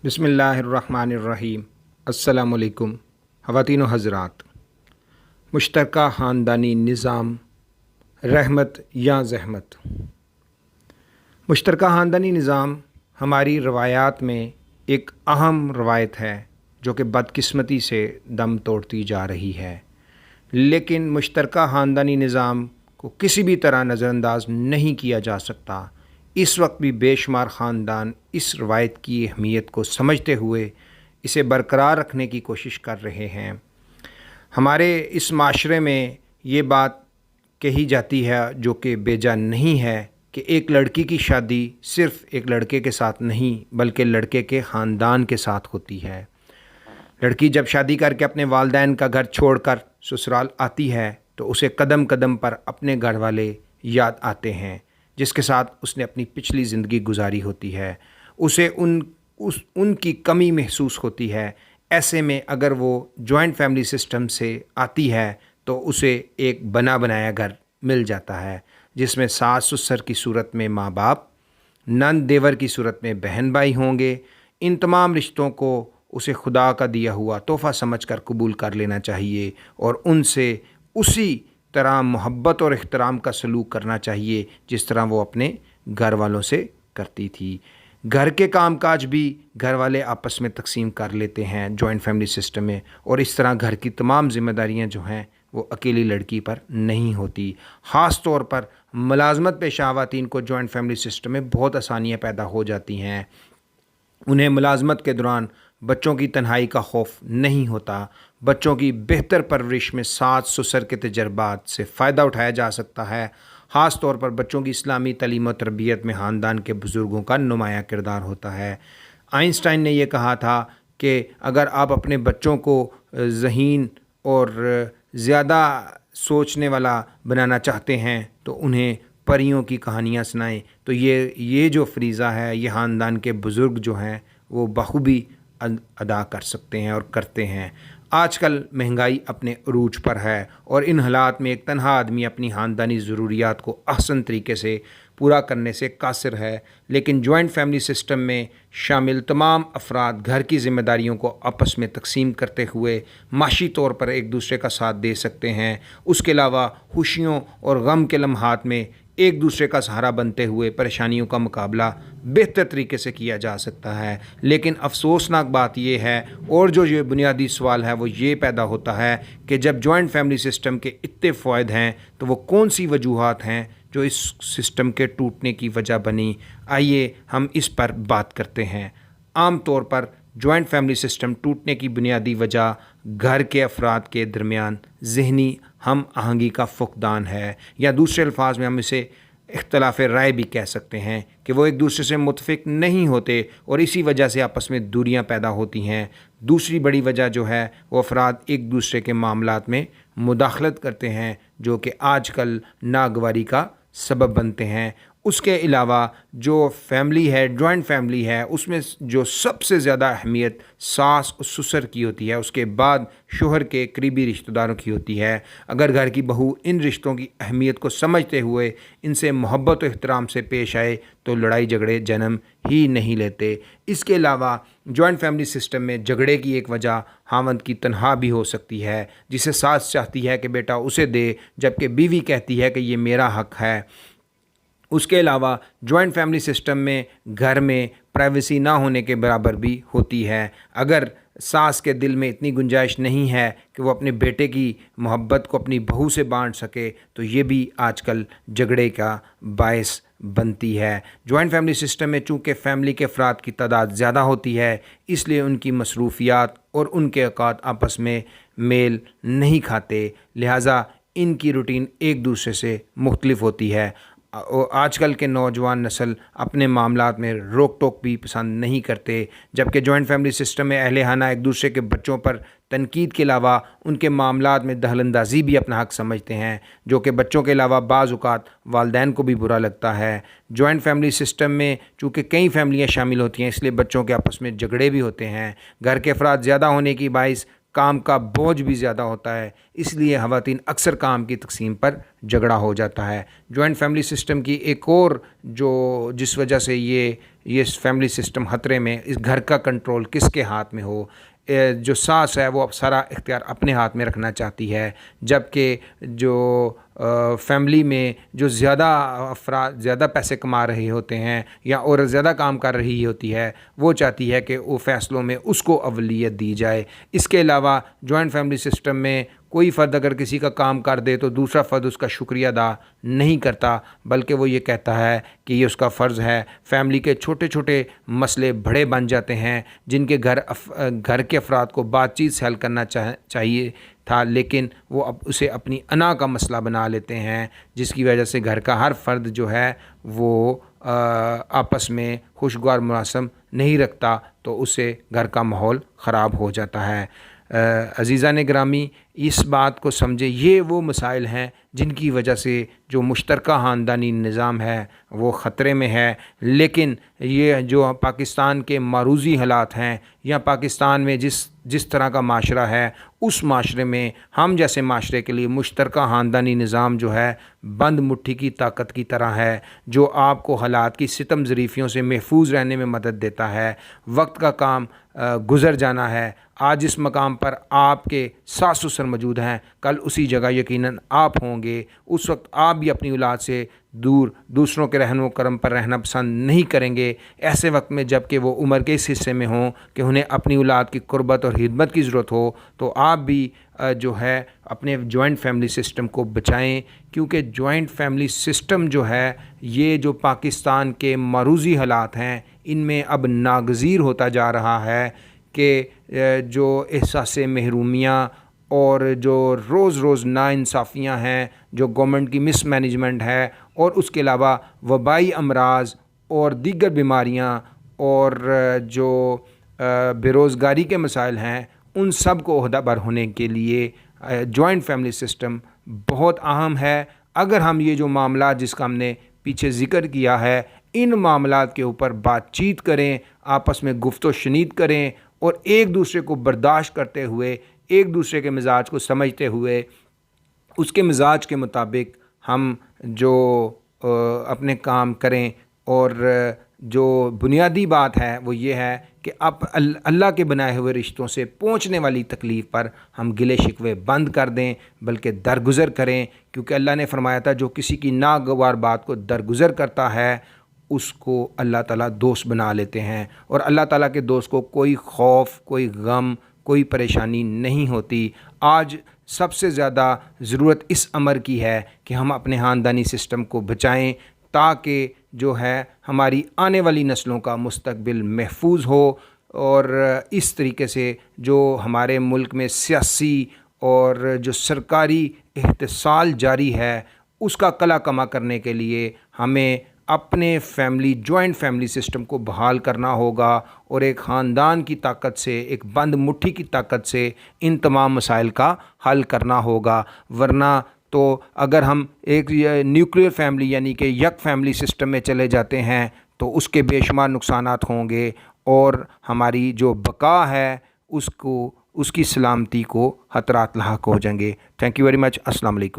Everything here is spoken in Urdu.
بسم اللہ الرحمن الرحیم۔ السلام علیکم خواتین و حضرات۔ مشترکہ خاندانی نظام، رحمت یا زحمت؟ مشترکہ خاندانی نظام ہماری روایات میں ایک اہم روایت ہے جو کہ بدقسمتی سے دم توڑتی جا رہی ہے، لیکن مشترکہ خاندانی نظام کو کسی بھی طرح نظر انداز نہیں کیا جا سکتا۔ اس وقت بھی بے شمار خاندان اس روایت کی اہمیت کو سمجھتے ہوئے اسے برقرار رکھنے کی کوشش کر رہے ہیں۔ ہمارے اس معاشرے میں یہ بات کہی جاتی ہے جو کہ بے جا نہیں ہے کہ ایک لڑکی کی شادی صرف ایک لڑکے کے ساتھ نہیں بلکہ لڑکے کے خاندان کے ساتھ ہوتی ہے۔ لڑکی جب شادی کر کے اپنے والدین کا گھر چھوڑ کر سسرال آتی ہے تو اسے قدم قدم پر اپنے گھر والے یاد آتے ہیں جس کے ساتھ اس نے اپنی پچھلی زندگی گزاری ہوتی ہے۔ اسے ان کی کمی محسوس ہوتی ہے۔ ایسے میں اگر وہ جوائنٹ فیملی سسٹم سے آتی ہے تو اسے ایک بنا بنایا گھر مل جاتا ہے جس میں ساس سسر کی صورت میں ماں باپ، نند دیور کی صورت میں بہن بھائی ہوں گے۔ ان تمام رشتوں کو اسے خدا کا دیا ہوا تحفہ سمجھ کر قبول کر لینا چاہیے اور ان سے اسی طرح محبت اور احترام کا سلوک کرنا چاہیے جس طرح وہ اپنے گھر والوں سے کرتی تھی۔ گھر کے کام کاج بھی گھر والے آپس میں تقسیم کر لیتے ہیں جوائنٹ فیملی سسٹم میں، اور اس طرح گھر کی تمام ذمہ داریاں جو ہیں وہ اکیلی لڑکی پر نہیں ہوتی۔ خاص طور پر ملازمت پیشہ خواتین کو جوائنٹ فیملی سسٹم میں بہت آسانیاں پیدا ہو جاتی ہیں۔ انہیں ملازمت کے دوران بچوں کی تنہائی کا خوف نہیں ہوتا۔ بچوں کی بہتر پرورش میں ساس سسر کے تجربات سے فائدہ اٹھایا جا سکتا ہے۔ خاص طور پر بچوں کی اسلامی تعلیم و تربیت میں خاندان کے بزرگوں کا نمایاں کردار ہوتا ہے۔ آئنسٹائن نے یہ کہا تھا کہ اگر آپ اپنے بچوں کو ذہین اور زیادہ سوچنے والا بنانا چاہتے ہیں تو انہیں پریوں کی کہانیاں سنائیں۔ تو یہ جو فریضہ ہے یہ خاندان کے بزرگ جو ہیں وہ بخوبی ادا کر سکتے ہیں اور کرتے ہیں۔ آج کل مہنگائی اپنے عروج پر ہے اور ان حالات میں ایک تنہا آدمی اپنی خاندانی ضروریات کو احسن طریقے سے پورا کرنے سے قاصر ہے، لیکن جوائنٹ فیملی سسٹم میں شامل تمام افراد گھر کی ذمہ داریوں کو آپس میں تقسیم کرتے ہوئے معاشی طور پر ایک دوسرے کا ساتھ دے سکتے ہیں۔ اس کے علاوہ خوشیوں اور غم کے لمحات میں ایک دوسرے کا سہارا بنتے ہوئے پریشانیوں کا مقابلہ بہتر طریقے سے کیا جا سکتا ہے۔ لیکن افسوسناک بات یہ ہے اور جو یہ بنیادی سوال ہے وہ یہ پیدا ہوتا ہے کہ جب جوائنٹ فیملی سسٹم کے اتنے فوائد ہیں تو وہ کون سی وجوہات ہیں جو اس سسٹم کے ٹوٹنے کی وجہ بنی؟ آئیے ہم اس پر بات کرتے ہیں۔ عام طور پر جوائنٹ فیملی سسٹم ٹوٹنے کی بنیادی وجہ گھر کے افراد کے درمیان ذہنی ہم آہنگی کا فقدان ہے، یا دوسرے الفاظ میں ہم اسے اختلاف رائے بھی کہہ سکتے ہیں کہ وہ ایک دوسرے سے متفق نہیں ہوتے اور اسی وجہ سے آپس میں دوریاں پیدا ہوتی ہیں۔ دوسری بڑی وجہ جو ہے وہ افراد ایک دوسرے کے معاملات میں مداخلت کرتے ہیں جو کہ آج کل ناگواری کا سبب بنتے ہیں۔ اس کے علاوہ جو فیملی ہے، جوائنٹ فیملی ہے، اس میں جو سب سے زیادہ اہمیت ساس اور سسر کی ہوتی ہے، اس کے بعد شوہر کے قریبی رشتہ داروں کی ہوتی ہے۔ اگر گھر کی بہو ان رشتوں کی اہمیت کو سمجھتے ہوئے ان سے محبت و احترام سے پیش آئے تو لڑائی جھگڑے جنم ہی نہیں لیتے۔ اس کے علاوہ جوائنٹ فیملی سسٹم میں جھگڑے کی ایک وجہ خاوند کی تنہا بھی ہو سکتی ہے، جسے ساس چاہتی ہے کہ بیٹا اسے دے جبکہ بیوی کہتی ہے کہ یہ میرا حق ہے۔ اس کے علاوہ جوائنٹ فیملی سسٹم میں گھر میں پرائیویسی نہ ہونے کے برابر بھی ہوتی ہے۔ اگر ساس کے دل میں اتنی گنجائش نہیں ہے کہ وہ اپنے بیٹے کی محبت کو اپنی بہو سے بانٹ سکے تو یہ بھی آج کل جھگڑے کا باعث بنتی ہے۔ جوائنٹ فیملی سسٹم میں چونکہ فیملی کے افراد کی تعداد زیادہ ہوتی ہے اس لیے ان کی مصروفیات اور ان کے اوقات آپس میں میل نہیں کھاتے، لہٰذا ان کی روٹین ایک دوسرے سے مختلف ہوتی ہے۔ آج کل کے نوجوان نسل اپنے معاملات میں روک ٹوک بھی پسند نہیں کرتے، جبکہ جوائنٹ فیملی سسٹم میں اہل خانہ ایک دوسرے کے بچوں پر تنقید کے علاوہ ان کے معاملات میں دخل اندازی بھی اپنا حق سمجھتے ہیں، جو کہ بچوں کے علاوہ بعض اوقات والدین کو بھی برا لگتا ہے۔ جوائنٹ فیملی سسٹم میں چونکہ کئی فیملیاں شامل ہوتی ہیں اس لیے بچوں کے آپس میں جھگڑے بھی ہوتے ہیں۔ گھر کے افراد زیادہ ہونے کی باعث کام کا بوجھ بھی زیادہ ہوتا ہے، اس لیے خواتین اکثر کام کی تقسیم پر جھگڑا ہو جاتا ہے۔ جوائنٹ فیملی سسٹم کی ایک اور جس وجہ سے یہ فیملی سسٹم خطرے میں، اس گھر کا کنٹرول کس کے ہاتھ میں ہو، جو ساس ہے وہ سارا اختیار اپنے ہاتھ میں رکھنا چاہتی ہے، جبکہ جو فیملی میں جو زیادہ افراد زیادہ پیسے کما رہے ہوتے ہیں یا عورت زیادہ کام کر رہی ہوتی ہے، وہ چاہتی ہے کہ وہ فیصلوں میں اس کو اولویت دی جائے۔ اس کے علاوہ جوائنٹ فیملی سسٹم میں کوئی فرد اگر کسی کا کام کر دے تو دوسرا فرد اس کا شکریہ ادا نہیں کرتا، بلکہ وہ یہ کہتا ہے کہ یہ اس کا فرض ہے۔ فیملی کے چھوٹے چھوٹے مسئلے بڑے بن جاتے ہیں جن کے گھر کے افراد کو بات چیت سے حل کرنا چاہیے تھا، لیکن وہ اسے اپنی انا کا مسئلہ بنا لیتے ہیں، جس کی وجہ سے گھر کا ہر فرد جو ہے وہ آپس میں خوشگوار مراسم نہیں رکھتا، تو اس سے گھر کا ماحول خراب ہو جاتا ہے۔ عزیزان گرامی، اس بات کو سمجھے، یہ وہ مسائل ہیں جن کی وجہ سے جو مشترکہ خاندانی نظام ہے وہ خطرے میں ہے۔ لیکن یہ جو پاکستان کے معروضی حالات ہیں یا پاکستان میں جس طرح کا معاشرہ ہے، اس معاشرے میں ہم جیسے معاشرے کے لیے مشترکہ خاندانی نظام جو ہے بند مٹھی کی طاقت کی طرح ہے، جو آپ کو حالات کی ستم ظریفیوں سے محفوظ رہنے میں مدد دیتا ہے۔ وقت کا کام گزر جانا ہے۔ آج اس مقام پر آپ کے ساس سسر موجود ہیں، کل اسی جگہ یقیناً آپ ہوں گے۔ اس وقت آپ بھی اپنی اولاد سے دور دوسروں کے رہن و کرم پر رہنا پسند نہیں کریں گے۔ ایسے وقت میں جب کہ وہ عمر کے اس حصے میں ہوں کہ انہیں اپنی اولاد کی قربت اور خدمت کی ضرورت ہو، تو آپ بھی جو ہے اپنے جوائنٹ فیملی سسٹم کو بچائیں، کیونکہ جوائنٹ فیملی سسٹم جو ہے یہ جو پاکستان کے معروضی حالات ہیں ان میں اب ناگزیر ہوتا جا رہا ہے کہ جو احساس محرومیاں اور جو روز روز ناانصافیاں ہیں، جو گورنمنٹ کی مس مینجمنٹ ہے، اور اس کے علاوہ وبائی امراض اور دیگر بیماریاں اور جو بے روزگاری کے مسائل ہیں، ان سب کو عہدہ بر ہونے کے لیے جوائنٹ فیملی سسٹم بہت اہم ہے۔ اگر ہم یہ جو معاملات جس کا ہم نے پیچھے ذکر کیا ہے، ان معاملات کے اوپر بات چیت کریں، آپس میں گفت و شنید کریں، اور ایک دوسرے کو برداشت کرتے ہوئے، ایک دوسرے کے مزاج کو سمجھتے ہوئے، اس کے مزاج کے مطابق ہم جو اپنے کام کریں، اور جو بنیادی بات ہے وہ یہ ہے کہ اب اللہ کے بنائے ہوئے رشتوں سے پہنچنے والی تکلیف پر ہم گلے شکوے بند کر دیں، بلکہ درگزر کریں، کیونکہ اللہ نے فرمایا تھا جو کسی کی ناگوار بات کو درگزر کرتا ہے اس کو اللہ تعالیٰ دوست بنا لیتے ہیں، اور اللہ تعالیٰ کے دوست کو کوئی خوف، کوئی غم، کوئی پریشانی نہیں ہوتی۔ آج سب سے زیادہ ضرورت اس امر کی ہے کہ ہم اپنے خاندانی سسٹم کو بچائیں، تاکہ جو ہے ہماری آنے والی نسلوں کا مستقبل محفوظ ہو، اور اس طریقے سے جو ہمارے ملک میں سیاسی اور جو سرکاری احتسال جاری ہے اس کا قلع کما کرنے کے لیے ہمیں اپنے جوائنٹ فیملی سسٹم کو بحال کرنا ہوگا، اور ایک خاندان کی طاقت سے، ایک بند مٹھی کی طاقت سے ان تمام مسائل کا حل کرنا ہوگا۔ ورنہ تو اگر ہم ایک نیوکلیئر فیملی یعنی کہ یک فیملی سسٹم میں چلے جاتے ہیں تو اس کے بے شمار نقصانات ہوں گے، اور ہماری جو بقا ہے اس کی سلامتی کو خطرات لاحق ہو جائیں گے۔ Thank you very much. السلام علیکم۔